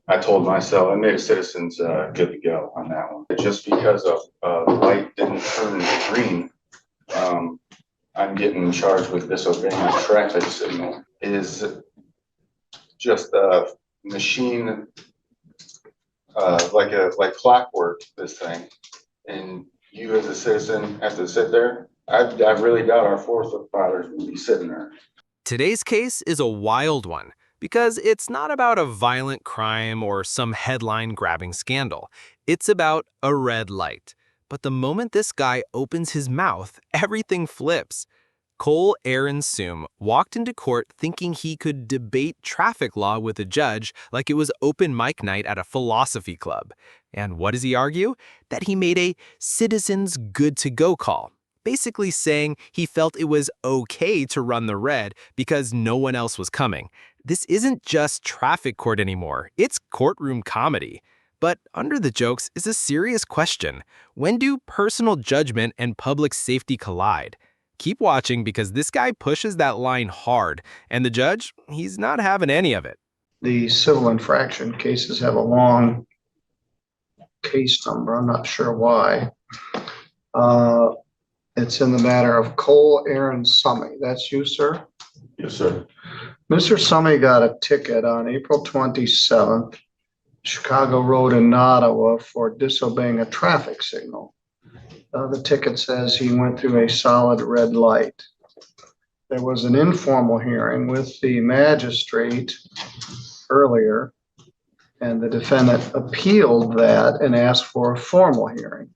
I told myself I made a citizen's good to go on that one. Just because of the light didn't turn green, I'm getting charged with disobeying a traffic signal. Is just a machine, like clockwork. This thing, and you as a citizen have to sit there. I really doubt our forefathers would be sitting there. Today's case is a wild one because it's not about a violent crime or some headline-grabbing scandal. It's about a red light. But the moment this guy opens his mouth, everything flips. Cole Aaron Soom walked into court thinking he could debate traffic law with a judge like it was open mic night at a philosophy club. And what does he argue? That he made a citizen's good-to-go call, basically saying he felt it was okay to run the red because no one else was coming. This isn't just traffic court anymore, it's courtroom comedy. But under the jokes is a serious question. When do personal judgment and public safety collide? Keep watching because this guy pushes that line hard, and the judge, he's not having any of it. The civil infraction cases have a long case number. I'm not sure why. It's in the matter of Cole Aaron Summey. That's you, sir? Yes, sir. Mr. Summey got a ticket on April 27th, Chicago Road in Ottawa for disobeying a traffic signal. The ticket says he went through a solid red light. There was an informal hearing with the magistrate earlier, and the defendant appealed that and asked for a formal hearing.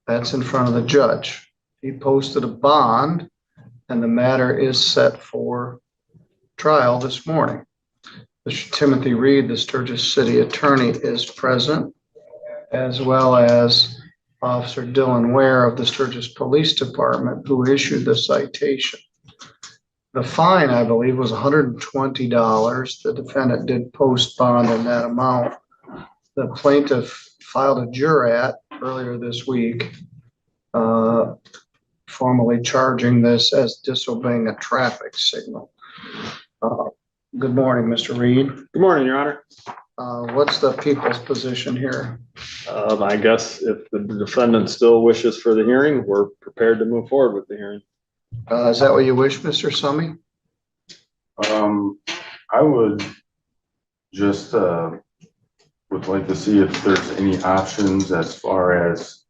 That's in front of the judge. He posted a bond, and the matter is set for trial this morning. Mr. Timothy Reed, the Sturgis City Attorney, is present, as well as Officer Dylan Ware of the Sturgis Police Department, who issued the citation. The fine, I believe, was $120. The defendant did post bond in that amount. The plaintiff filed a jurat earlier this week, formally charging this as disobeying a traffic signal. Good morning, Mr. Reed. Good morning, Your Honor. What's the people's position here? I guess if the defendant still wishes for the hearing, we're prepared to move forward with the hearing. Is that what you wish, Mr. Summey? I would just would like to see if there's any options as far as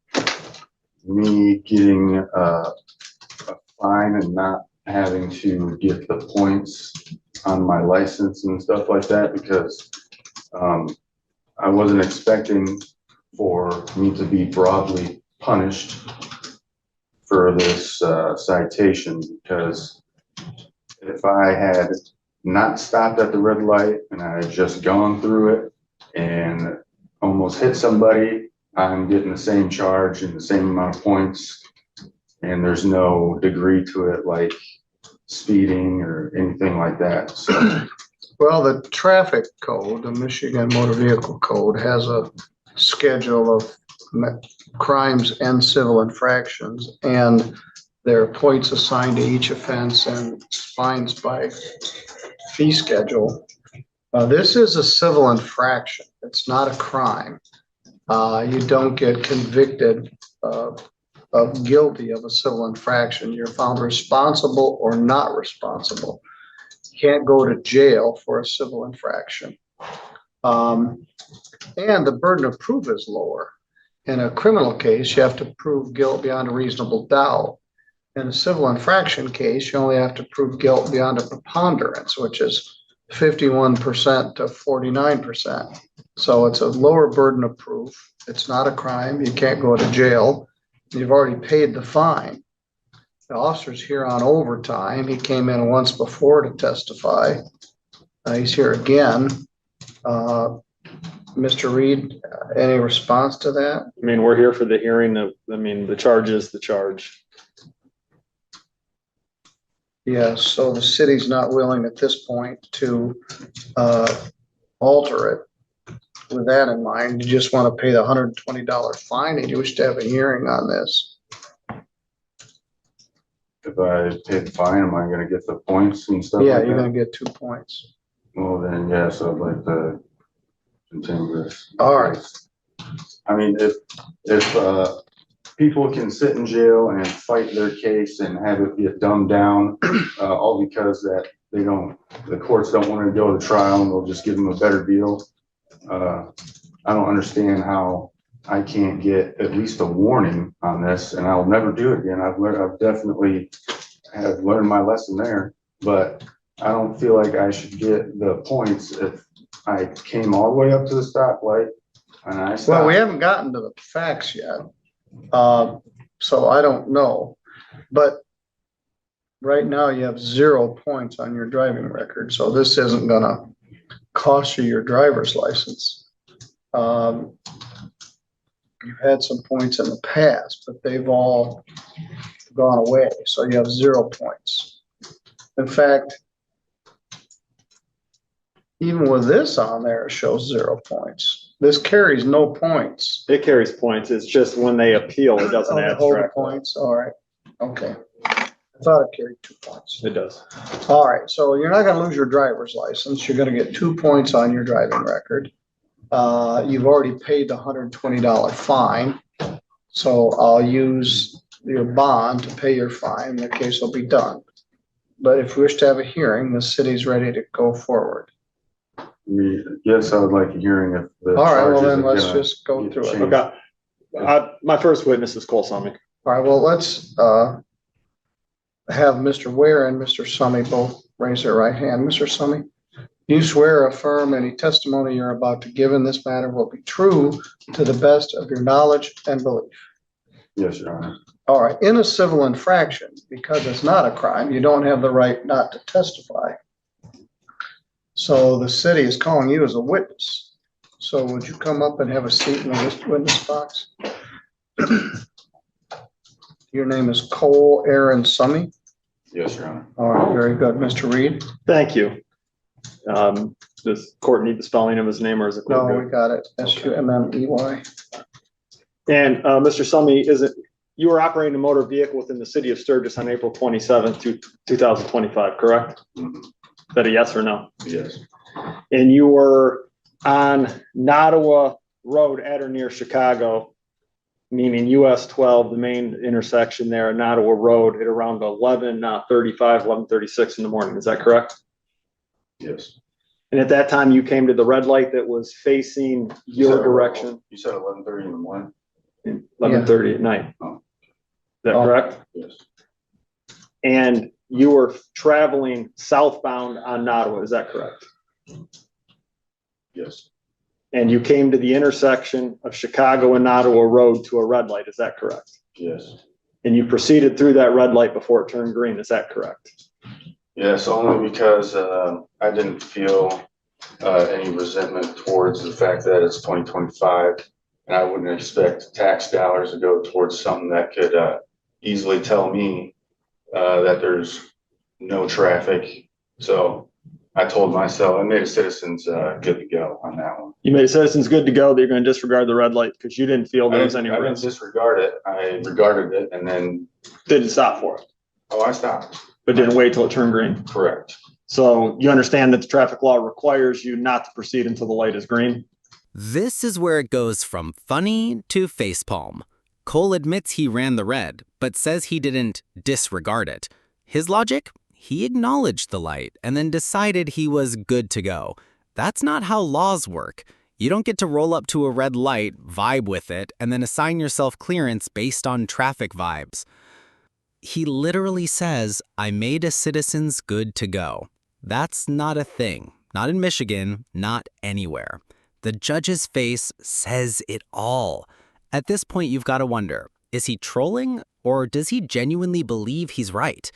me getting a fine and not having to get the points on my license and stuff like that, because I wasn't expecting for me to be broadly punished for this citation, because if I had not stopped at the red light and I had just gone through it and almost hit somebody, I'm getting the same charge and the same amount of points, and there's no degree to it like speeding or anything like that. So, well, the traffic code, the Michigan Motor Vehicle Code, has a schedule of crimes and civil infractions, and there are points assigned to each offense and fines by fee schedule. This is a civil infraction. It's not a crime. You don't get convicted of guilty of a civil infraction. You're found responsible or not responsible. You can't go to jail for a civil infraction. And the burden of proof is lower. In a criminal case, you have to prove guilt beyond a reasonable doubt. In a civil infraction case, you only have to prove guilt beyond a preponderance, which is 51% to 49%. So it's a lower burden of proof. It's not a crime. You can't go to jail. You've already paid the fine. The officer's here on overtime. He came in once before to testify. He's here again. Mr. Reed, any response to that? I mean, we're here for the hearing of, the charge is the charge. Yes, so the city's not willing at this point to alter it. With that in mind, you just want to pay the $120 fine and you wish to have a hearing on this. if I pay the fine, am I going to get the points and stuff? Yeah, like you're that? going to get 2 points. Well, then, yes, I'd like to continue this. All right. I mean, if people can sit in jail and fight their case and have it get dumbed down, all because that the courts don't want to go to trial and they'll just give them a better deal. I don't understand how I can't get at least a warning on this, and I'll never do it again. I've definitely have learned my lesson there, but I don't feel like I should get the points if I came all the way up to the stoplight and I stopped. Well, we haven't gotten to the facts yet. So I don't know, but right now you have 0 points on your driving record. So this isn't gonna cost you your driver's license. You've had some points in the past, but they've all gone away. So you have 0 points. In fact, even with this on there, it shows 0 points. This carries no points. It carries points. It's just when they appeal, it doesn't Oh, hold the abstract. points. All right. Okay. I thought it carried 2 points. It does. All right. So you're not gonna lose your driver's license. You're gonna get 2 points on your driving record. You've already paid the $120 fine. So I'll use your bond to pay your fine. The case will be done. But if you wish to have a hearing, the city's ready to go forward. Yes, I would like a hearing if the. All right, well charges then are let's gonna just go get through it. changed. Okay. My first witness is Cole Summey. All right, well, let's have Mr. Ware and Mr. Summey both raise their right hand. Mr. Summey, do you swear or affirm any testimony you're about to give in this matter will be true to the best of your knowledge and belief? Yes, Your Honor. All right, in a civil infraction, because it's not a crime, you don't have the right not to testify. So the city is calling you as a witness. So would you come up and have a seat in the witness box? Your name is Cole Aaron Summey. Yes, Your Honor. All right, very good. Mr. Reed? Thank you. Does court need the spelling of his name or is it? No, we got it. Summey. And Mr. Summey, you were operating a motor vehicle within the city of Sturgis on April 27th, 2025, correct? Mhm. Is that a yes or no? Yes, And you were on Nottawa Road at or near Chicago, meaning US 12, the main intersection there, Nottawa Road at around 11:35, 11:36 in the morning. Is that correct? yes. And at that time, you came to the red light that was facing your direction, You said 11:30 in the morning? 11:30 at night. Oh. Is that correct? Yes, And you were traveling southbound on Nottawa, is that correct? yes, And you came to the intersection of Chicago and Nottawa Road to a red light, is that correct? yes. And you proceeded through that red light before it turned green, is that correct? Yes, only because I didn't feel any resentment towards the fact that it's 2025. And I wouldn't expect tax dollars to go towards something that could easily tell me that there's no traffic. So I told myself, I made a citizens good to go on that one. You made citizens good to go that you're going to disregard the red light because you didn't feel there was any I didn't risk. disregard it. I regarded it and then, Didn't stop for it, I stopped. but didn't wait till it turned green. Correct. So you understand that the traffic law requires you not to proceed until the light is green? This is where it goes from funny to facepalm. Cole admits he ran the red, but says he didn't disregard it. His logic? He acknowledged the light and then decided he was good to go. That's not how laws work. You don't get to roll up to a red light, vibe with it, and then assign yourself clearance based on traffic vibes. He literally says, I made a citizen's good to go. That's not a thing. Not in Michigan, not anywhere. The judge's face says it all. At this point, you've got to wonder, is he trolling or does he genuinely believe he's right?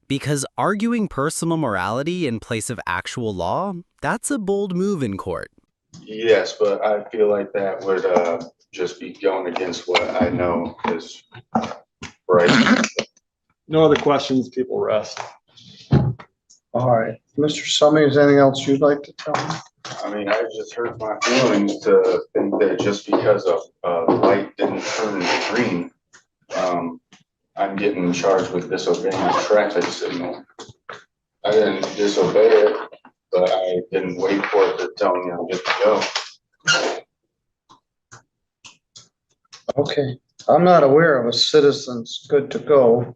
Because arguing personal morality in place of actual law, that's a bold move in court. Yes, but I feel like that would just be going against what I know is right. No other questions, people rest. All right, Mr. Summey, is there anything else you'd like to tell me? I mean, I just hurt my feelings to think that just because the light didn't turn green, I'm getting charged with disobeying the traffic signal. I didn't disobey it, but I didn't wait for it to tell me I'm good to go. Okay, I'm not aware of a citizens good to go.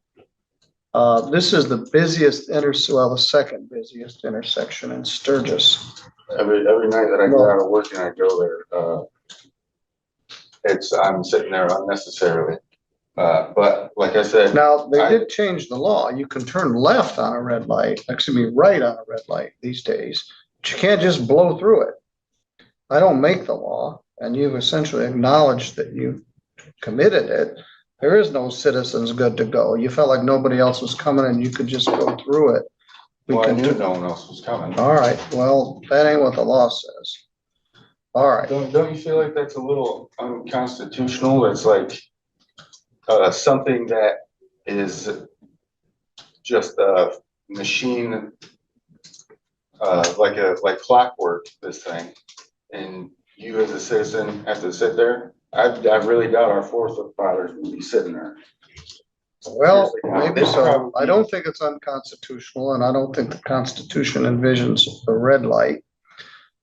This is the busiest well, the second busiest intersection in Sturgis. Every night that I get out of work and I go there, I'm sitting there unnecessarily. But like I said, Now, they did change the law. You can turn left on a red light, excuse me, right on a red light these days, but you can't just blow through it. I don't make the law, and you've essentially acknowledged that you committed it. There is no citizens good to go. You felt like nobody else was coming and you could just go through it. We well, I can knew do, no one else was coming. all right, well, that ain't what the law says. All right, Don't you feel like that's a little unconstitutional? It's like something that is just a machine, like clockwork, this thing. And you as a citizen have to sit there. I really doubt our forefathers would be sitting there. well, Seriously, now, maybe they so. probably- I don't think it's unconstitutional, and I don't think the Constitution envisions a red light.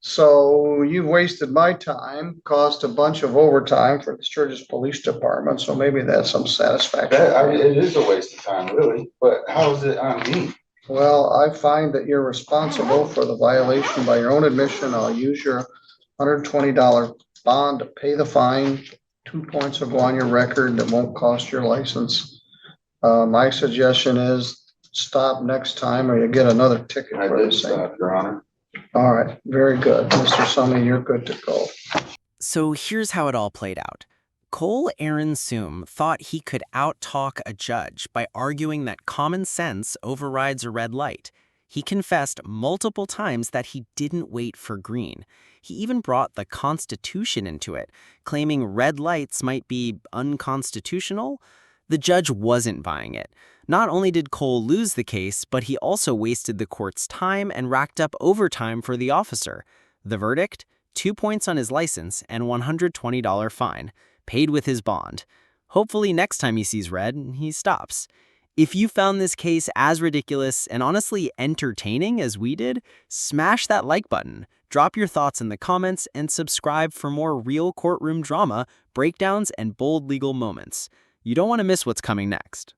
So you've wasted my time, caused a bunch of overtime for the Sturgis Police Department, so maybe that's some satisfaction. It is a waste of time, really, but how is it on me? Well, I find that you're responsible for the violation by your own admission. I'll use your $120 bond to pay the fine. 2 points will go on your record that won't cost your license. My suggestion is stop next time or you get another ticket I for the did same. stop, Your Honor. All right, very good. Mr. Summy, you're good to go. So here's how it all played out. Cole Aaron Soom thought he could out-talk a judge by arguing that common sense overrides a red light. He confessed multiple times that he didn't wait for green. He even brought the Constitution into it, claiming red lights might be unconstitutional. The judge wasn't buying it. Not only did Cole lose the case, but he also wasted the court's time and racked up overtime for the officer. The verdict? 2 points on his license and $120 fine, paid with his bond. Hopefully next time he sees red, he stops. If you found this case as ridiculous and honestly entertaining as we did, smash that like button, drop your thoughts in the comments, and subscribe for more real courtroom drama, breakdowns, and bold legal moments. You don't want to miss what's coming next.